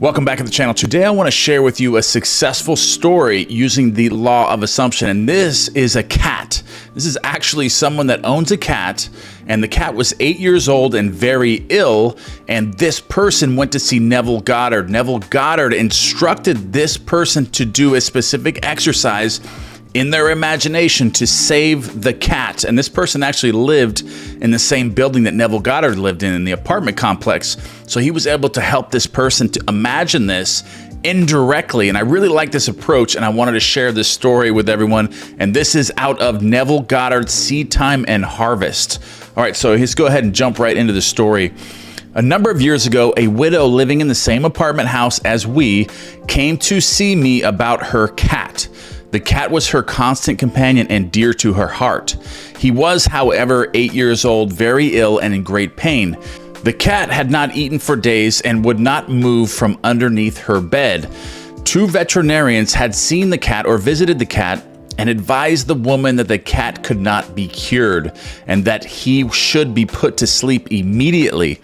Welcome back to the channel. Today I want to share with you a successful story using the law of assumption, and this is a cat. This is actually someone that owns a cat, and the cat was 8 years old and very ill, and this person went to see Neville Goddard. Neville Goddard instructed this person to do a specific exercise in their imagination to save the cat. And this person actually lived in the same building that Neville Goddard lived in the apartment complex. So he was able to help this person to imagine this indirectly. And I really like this approach, and I wanted to share this story with everyone. And this is out of Neville Goddard's Seed Time and Harvest. All right, so let's go ahead and jump right into the story. A number of years ago, a widow living in the same apartment house as we came to see me about her cat. The cat was her constant companion and dear to her heart. He was, however, 8 years old, very ill and in great pain. The cat had not eaten for days and would not move from underneath her bed. Two veterinarians had seen the cat or visited the cat and advised the woman that the cat could not be cured and that he should be put to sleep immediately.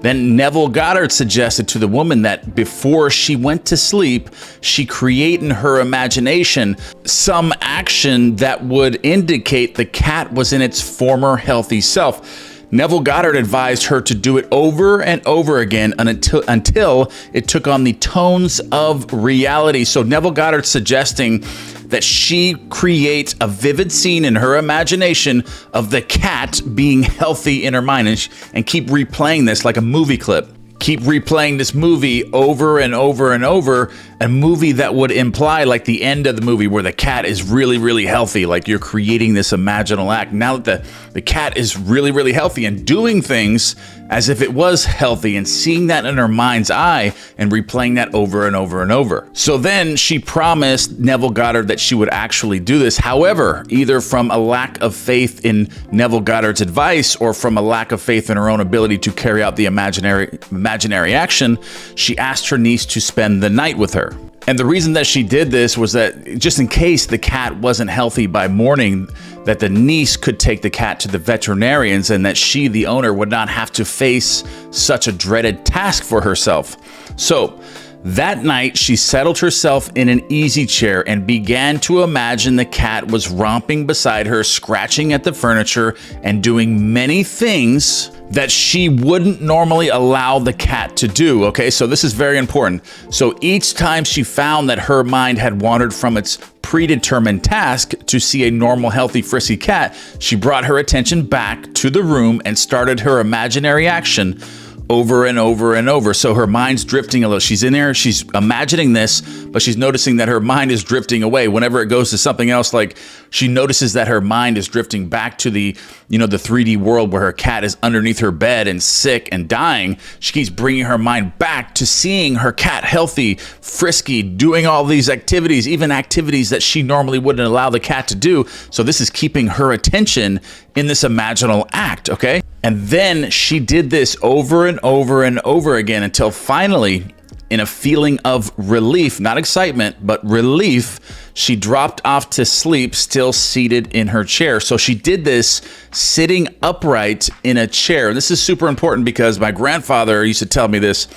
Then Neville Goddard suggested to the woman that before she went to sleep, she create in her imagination some action that would indicate the cat was in its former healthy self. Neville Goddard advised her to do it over and over again until it took on the tones of reality. So Neville Goddard suggesting that she create a vivid scene in her imagination of the cat being healthy in her mind, and keep replaying this like a movie clip. Keep replaying this movie over and over and over, a movie that would imply like the end of the movie where the cat is really, really healthy, like you're creating this imaginal act. Now that the cat is really, really healthy and doing things as if it was healthy and seeing that in her mind's eye and replaying that over and over and over. So then she promised Neville Goddard that she would actually do this. However, either from a lack of faith in Neville Goddard's advice or from a lack of faith in her own ability to carry out the imaginary action, she asked her niece to spend the night with her. And the reason that she did this was that just in case the cat wasn't healthy by morning, that the niece could take the cat to the veterinarians and that she, the owner, would not have to face such a dreaded task for herself. So that night, she settled herself in an easy chair and began to imagine the cat was romping beside her, scratching at the furniture and doing many things that she wouldn't normally allow the cat to do. Okay, so this is very important. So each time she found that her mind had wandered from its predetermined task to see a normal, healthy, frisky cat, she brought her attention back to the room and started her imaginary action over and over and over. So her mind's drifting a little. She's in there, she's imagining this, but she's noticing that her mind is drifting away. Whenever it goes to something else, like she notices that her mind is drifting back to the 3D world where her cat is underneath her bed and sick and dying. She keeps bringing her mind back to seeing her cat healthy, frisky, doing all these activities, even activities that she normally wouldn't allow the cat to do. So this is keeping her attention in this imaginal act, okay? And then she did this over and over and over again until finally, in a feeling of relief, not excitement, but relief, she dropped off to sleep, still seated in her chair. So she did this sitting upright in a chair. This is super important because my grandfather used to tell me this.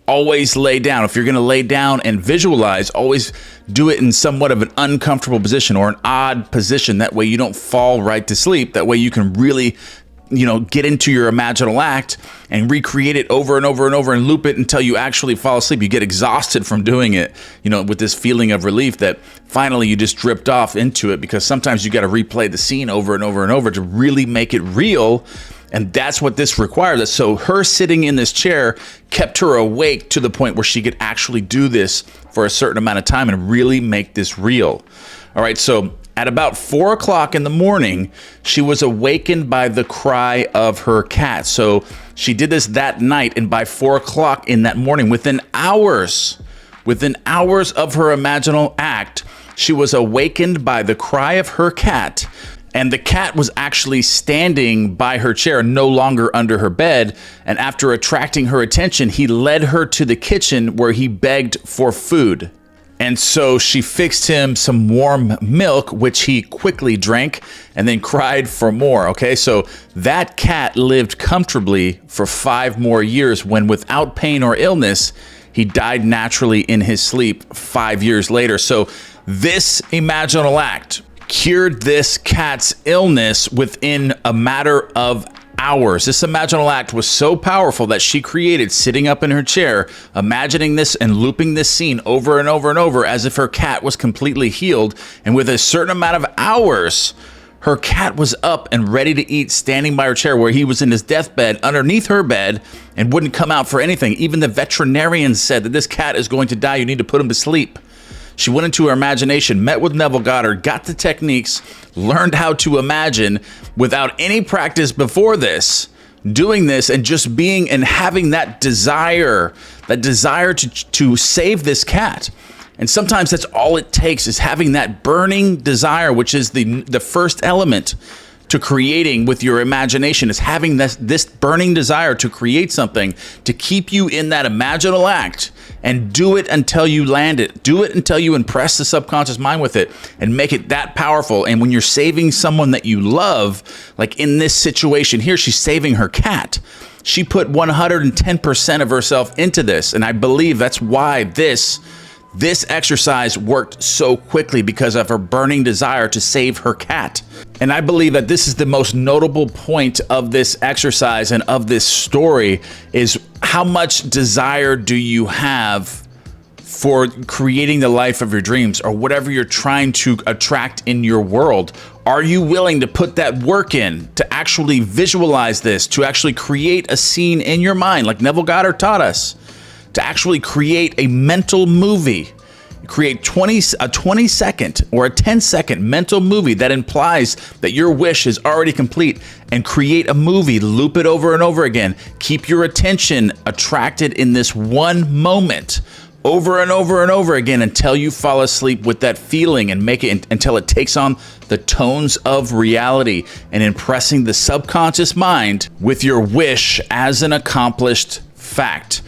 Always lay down. If you're going to lay down and visualize, always do it in somewhat of an uncomfortable position or an odd position. That way you don't fall right to sleep. That way you can really get into your imaginal act and recreate it over and over and over and loop it until you actually fall asleep. You get exhausted from doing it, with this feeling of relief that finally you just dripped off into it, because sometimes you got to replay the scene over and over and over to really make it real. And that's what this required. So her sitting in this chair kept her awake to the point where she could actually do this for a certain amount of time and really make this real. All right, so at about 4 o'clock in the morning, she was awakened by the cry of her cat. So she did this that night, and by 4 o'clock in that morning, within hours of her imaginal act, she was awakened by the cry of her cat. And the cat was actually standing by her chair, no longer under her bed. And after attracting her attention, he led her to the kitchen where he begged for food. And so she fixed him some warm milk, which he quickly drank and then cried for more. Okay, so that cat lived comfortably for 5 more years when, without pain or illness, he He died naturally in his sleep 5 years later. So this imaginal act cured this cat's illness within a matter of hours. This imaginal act was so powerful that she created, sitting up in her chair, imagining this and looping this scene over and over and over as if her cat was completely healed. And with a certain amount of hours, her cat was up and ready to eat, standing by her chair where he was in his deathbed underneath her bed and wouldn't come out for anything. Even the veterinarian said that this cat is going to die. You need to put him to sleep. She went into her imagination, met with Neville Goddard, got the techniques, learned how to imagine without any practice before this, doing this and just being and having that desire to save this cat. And sometimes that's all it takes, is having that burning desire, which is the first element to creating with your imagination, is having this burning desire to create something, to keep you in that imaginal act, and do it until you land it. Do it until you impress the subconscious mind with it and make it that powerful. And when you're saving someone that you love, like in this situation here, she's saving her cat. She put 110% of herself into this. And I believe that's why this exercise worked so quickly, because of her burning desire to save her cat. And I believe that this is the most notable point of this exercise and of this story, is how much desire do you have for creating the life of your dreams, or whatever you're trying to attract in your world. Are you willing to put that work in to actually visualize this, to actually create a scene in your mind, like Neville Goddard taught us? To actually create a mental movie, create a 20-second or a 10-second mental movie that implies that your wish is already complete, and create a movie, loop it over and over again. Keep your attention attracted in this one moment over and over and over again until you fall asleep with that feeling, and make it until it takes on the tones of reality, and impressing the subconscious mind with your wish as an accomplished fact.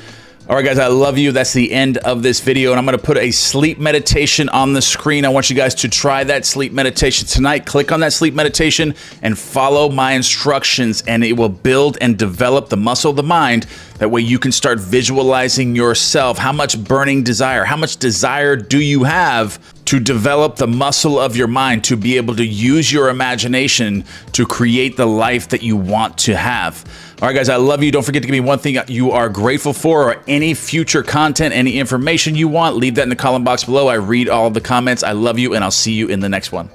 All right, guys, I love you. That's the end of this video, and I'm going to put a sleep meditation on the screen. I want you guys to try that sleep meditation tonight. Click on that sleep meditation and follow my instructions, and it will build and develop the muscle of the mind. That way you can start visualizing yourself. How much burning desire, how much desire do you have to develop the muscle of your mind, to be able to use your imagination to create the life that you want to have? All right, guys, I love you. Don't forget to give me one thing you are grateful for, or any future content, any information you want. Leave that in the comment box below. I read all of the comments. I love you, and I'll see you in the next one.